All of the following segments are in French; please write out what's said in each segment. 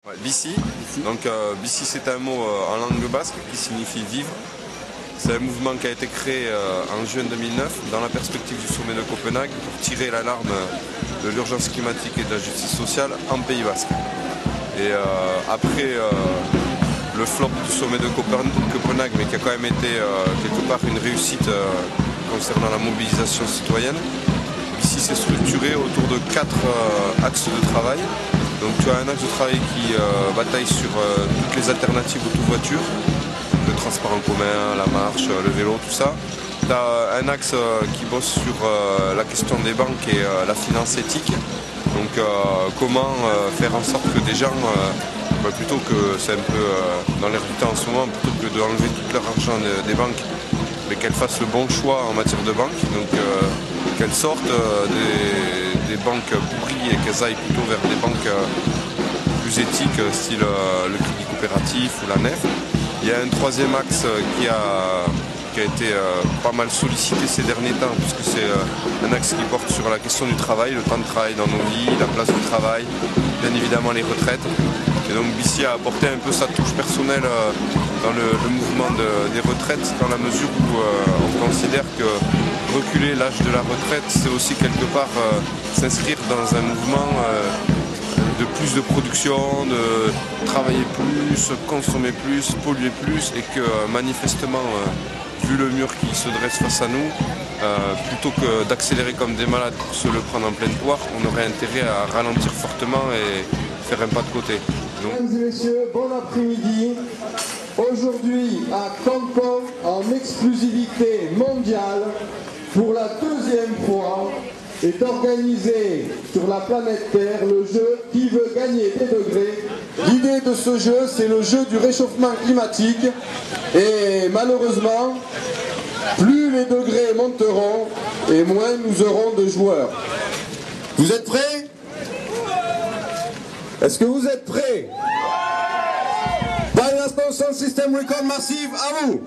Ouais, Bici. Donc Bici c'est un mot en langue basque qui signifie vivre. C'est un mouvement qui a été créé en juin 2009 dans la perspective du sommet de Copenhague pour tirer l'alarme de l'urgence climatique et de la justice sociale en Pays basque. Et après le flop du sommet de Copenhague, mais qui a quand même été quelque part une réussite concernant la mobilisation citoyenne, Bici s'est structuré autour de 4 axes de travail. Donc tu as un axe de travail qui bataille sur toutes les alternatives auto-voiture, le transport en commun, la marche, le vélo, tout ça. Tu as un axe qui bosse sur la question des banques et la finance éthique. Donc comment faire en sorte que des gens, plutôt que c'est un peu dans l'air du temps en ce moment, plutôt que d'enlever tout leur argent des banques, mais qu'elles fassent le bon choix en matière de banque, donc qu'elles sortent des banques pourries et qu'elles aillent plutôt vers des banques plus éthiques, style le Crédit Coopératif ou la Nef. Il y a un troisième axe qui a été pas mal sollicité ces derniers temps, puisque c'est un axe qui porte sur la question du travail, le temps de travail dans nos vies, la place du travail, bien évidemment les retraites. Et donc Bici a apporté un peu sa touche personnelle dans le mouvement des retraites, dans la mesure où on considère que reculer l'âge de la retraite, c'est aussi quelque part s'inscrire dans un mouvement de plus de production, de travailler plus, consommer plus, polluer plus, et que manifestement, vu le mur qui se dresse face à nous, plutôt que d'accélérer comme des malades pour se le prendre en pleine poire, on aurait intérêt à ralentir fortement et faire un pas de côté. Mesdames et messieurs, bon après-midi. Aujourd'hui à Cancun, en exclusivité mondiale, pour la deuxième fois, est organisé sur la planète Terre le jeu Qui veut gagner des degrés. L'idée de ce jeu, c'est le jeu du réchauffement climatique. Et malheureusement, plus les degrés monteront et moins nous aurons de joueurs. Vous êtes prêts ? Est-ce que vous êtes prêts ? Dans l'instant, son système record massif, à vous.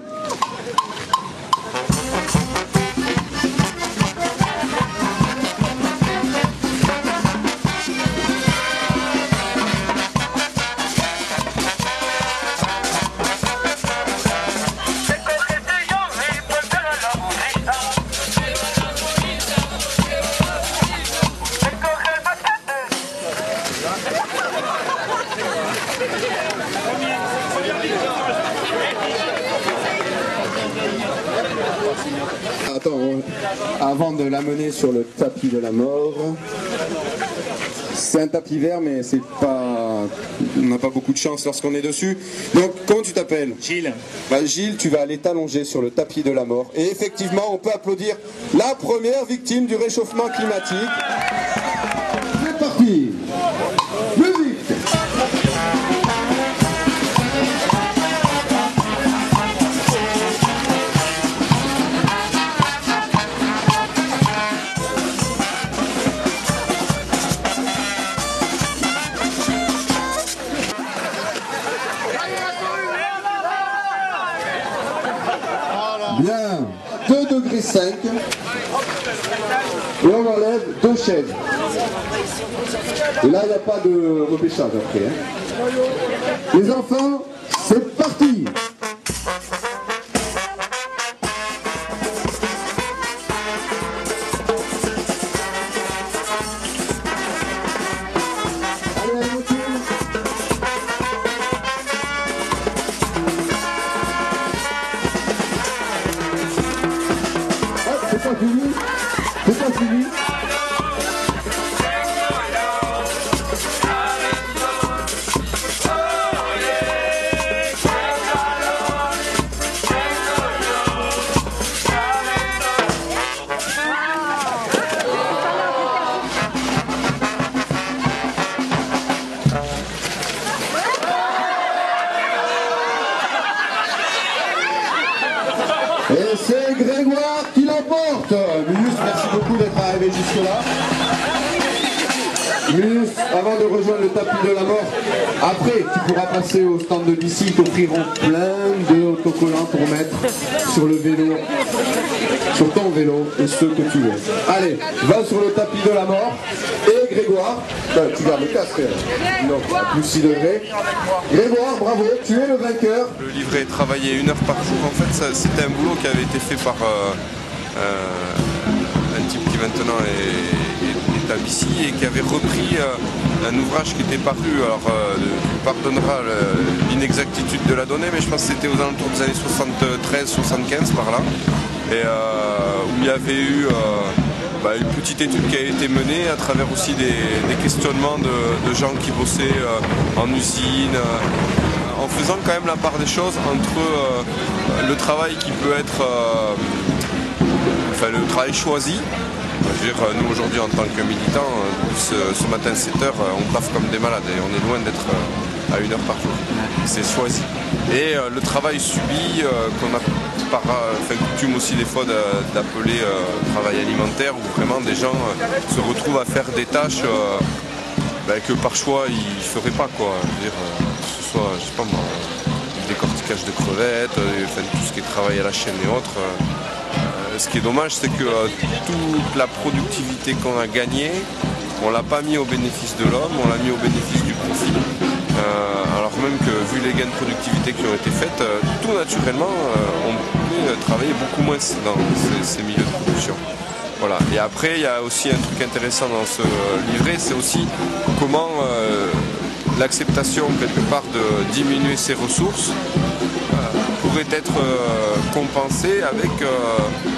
Attends, avant de l'amener sur le tapis de la mort, c'est un tapis vert, mais c'est pas, on n'a pas beaucoup de chance lorsqu'on est dessus. Donc, comment tu t'appelles ? Gilles. Gilles, tu vas aller t'allonger sur le tapis de la mort. Et effectivement, on peut applaudir la première victime du réchauffement climatique. C'est parti. Musique. Bien, 2 degrés 5, et on enlève 2 chaises. Et là, il n'y a pas de repêchage après. Les enfants, c'est parti. Allez, allez, retour. C'est pas fini. C'est pas fini. Et c'est Grégoire qui l'emporte. Minus, merci beaucoup d'être arrivé jusque-là. Minus, avant de rejoindre le tapis de la mort, après tu pourras passer au stand de Bici, ils t'offriront plein de autocollants pour mettre sur le vélo, sur ton vélo et ceux que tu veux. Allez, va sur le tapis de la mort et Grégoire. Tu gardes le casque. Non, à plus 6 degrés. Grégoire, bravo, tu es le vainqueur. Le livret est travaillé 1 heure par jour. En fait, c'était un boulot qui avait été fait par un type qui maintenant est à Bissy et qui avait repris un ouvrage qui était paru. Alors, tu pardonneras l'inexactitude de la donnée, mais je pense que c'était aux alentours des années 73-75 par là. Et où il y avait eu une petite étude qui a été menée à travers aussi des questionnements de gens qui bossaient en usine, en faisant quand même la part des choses entre le travail qui peut être le travail choisi. Je veux dire, nous aujourd'hui en tant que militants, ce matin 7h, on taffe comme des malades et on est loin d'être à 1 heure par jour. C'est choisi. Et le travail subi, qu'on a coutume aussi des fois d'appeler travail alimentaire, où vraiment des gens se retrouvent à faire des tâches que par choix ils ne feraient pas, quoi. Je veux dire, que ce soit, je sais pas moi, le décortiquage de crevettes, tout ce qui est travail à la chaîne et autres. Ce qui est dommage, c'est que toute la productivité qu'on a gagnée, on ne l'a pas mis au bénéfice de l'homme, on l'a mis au bénéfice du profit. Alors même que, vu les gains de productivité qui ont été faits, tout naturellement, on pouvait travailler beaucoup moins dans ces milieux de production. Voilà. Et après, il y a aussi un truc intéressant dans ce livret, c'est aussi comment l'acceptation, quelque part, de diminuer ses ressources pourrait être compensée avec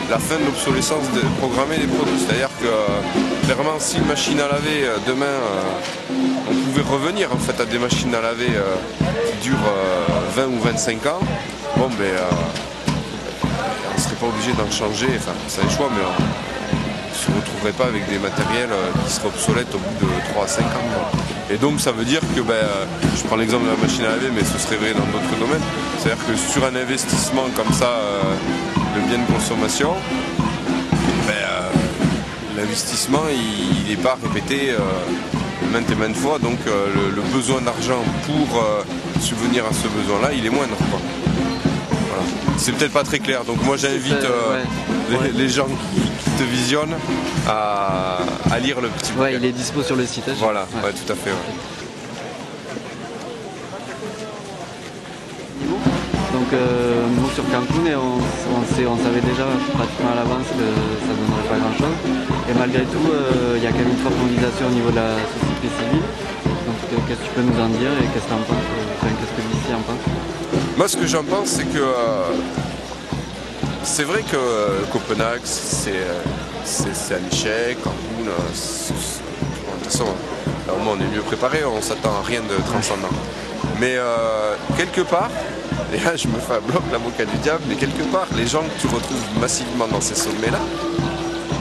la fin de l'obsolescence programmée des produits. C'est-à-dire que, clairement, si une machine à laver, demain, on pouvait revenir en fait à des machines à laver qui durent 20 ou 25 ans, bon ben on ne serait pas obligé d'en changer, enfin c'est un choix, mais on ne se retrouverait pas avec des matériels qui seraient obsolètes au bout de 3 à 5 ans. Et donc ça veut dire que, je prends l'exemple de la machine à laver, mais ce serait vrai dans d'autres domaines, c'est-à-dire que sur un investissement comme ça de biens de consommation, l'investissement il n'est pas répété maintes et maintes fois, donc le besoin d'argent pour subvenir à ce besoin-là, il est moindre, quoi. Voilà. C'est peut-être pas très clair, donc moi j'invite les gens qui te visionnent à lire le petit bouquin. Ouais, il est dispo sur le site. Voilà, ouais, tout à fait. Ouais. Donc nous sur Cancun, on savait déjà pratiquement à l'avance que ça ne donnerait pas grand chose. Et malgré tout, il y a quand même une forte mobilisation au niveau de la société civile. Donc qu'est-ce que tu peux nous en dire et qu'est-ce que tu en penses, qu'est-ce que Bissy en pense? Moi ce que j'en pense, c'est que c'est vrai que Copenhague c'est un échec, Cancun, de toute façon là, au moins on est mieux préparé, on s'attend à rien de transcendant. Mais quelque part, et là je me fais un bloc l'avocat du diable, mais quelque part les gens que tu retrouves massivement dans ces sommets-là,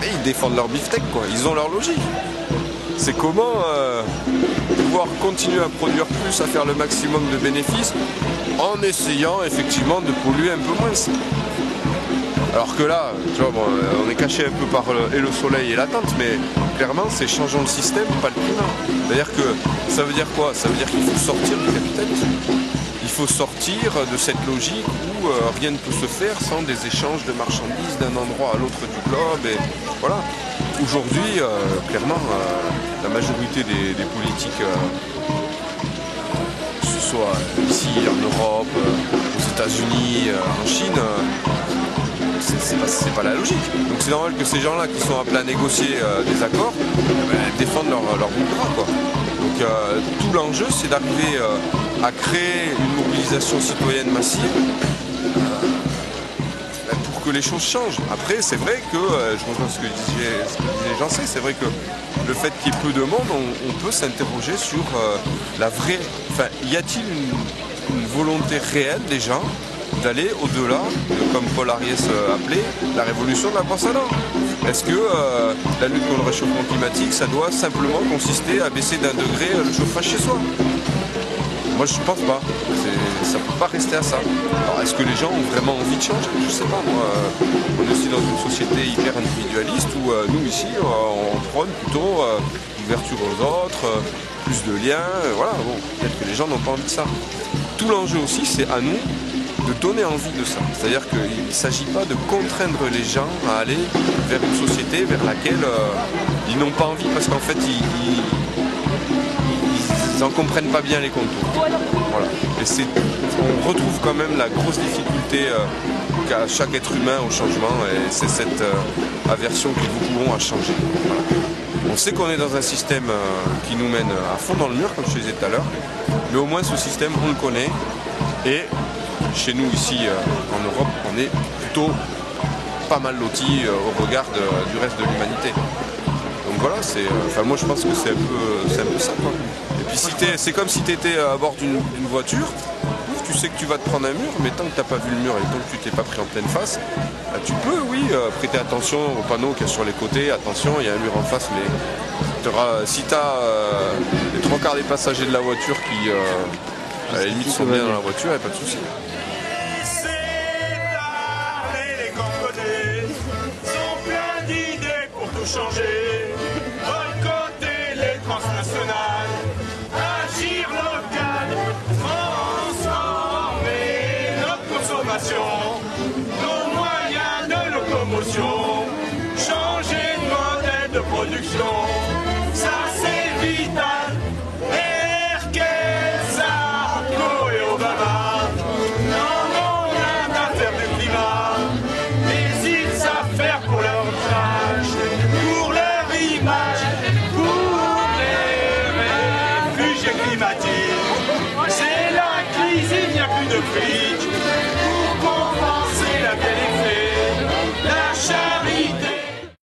ils défendent leur beefsteak, quoi. Ils ont leur logique. C'est comment pouvoir continuer à produire plus, à faire le maximum de bénéfices, en essayant effectivement de polluer un peu moins. Alors que là, tu vois, bon, on est caché un peu par le soleil et la tente, mais clairement c'est changeons le système, pas le climat. C'est-à-dire que ça veut dire quoi? Ça veut dire qu'il faut sortir du capitalisme. Il faut sortir de cette logique où rien ne peut se faire sans des échanges de marchandises d'un endroit à l'autre du globe. Et voilà. Aujourd'hui, clairement, la majorité des politiques, que ce soit ici, en Europe, aux États-Unis, en Chine, c'est pas la logique. Donc c'est normal que ces gens-là qui sont appelés à négocier des accords défendent leur bout de bras, quoi. Donc tout l'enjeu, c'est d'arriver à créer une mobilisation citoyenne massive pour que les choses changent. Après, c'est vrai que, je rejoins ce que disait Jean-C, c'est vrai que le fait qu'il y ait peu de monde, on peut s'interroger sur la vraie... Enfin, y a-t-il une volonté réelle des gens d'aller au-delà, comme Paul Ariès appelait, la révolution de la brosse à dents? Est-ce que la lutte contre le réchauffement climatique, ça doit simplement consister à baisser d'1 degré le chauffage chez soi? Moi je pense pas, ça ne peut pas rester à ça. Alors est-ce que les gens ont vraiment envie de changer? Je sais pas, moi, on est aussi dans une société hyper individualiste où nous ici on prône plutôt l'ouverture aux autres, plus de liens, voilà, bon, peut-être que les gens n'ont pas envie de ça. Tout l'enjeu aussi c'est à nous de donner envie de ça. C'est-à-dire qu'il ne s'agit pas de contraindre les gens à aller vers une société vers laquelle ils n'ont pas envie parce qu'en fait ils n'en comprennent pas bien les contours. Voilà. Et on retrouve quand même la grosse difficulté qu'a chaque être humain au changement, et c'est cette aversion qu'ils vous pourront à changer. Voilà. On sait qu'on est dans un système qui nous mène à fond dans le mur, comme je disais tout à l'heure, mais au moins ce système on le connaît, et chez nous ici en Europe on est plutôt pas mal lotis au regard du reste de l'humanité. Donc voilà, moi je pense que c'est un peu ça, quoi. Et puis c'est comme si tu étais à bord d'une voiture, tu sais que tu vas te prendre un mur, mais tant que tu n'as pas vu le mur et tant que tu t'es pas pris en pleine face, tu peux, oui, prêter attention aux panneaux qu'il y a sur les côtés. Attention, il y a un mur en face, mais si tu as les 3/4 des passagers de la voiture qui, à la limite, sont bien dans la voiture, il n'y a pas de souci. Changer, boycotter les transnationales, agir local, transformer notre consommation, nos moyens de locomotion, changer de modèle de production, ça c'est vital. Merkel, Sarko et Obama n'en ont rien à faire du climat, mais ils savent faire pour leur tâche. C'est la crise, il n'y a plus de fric.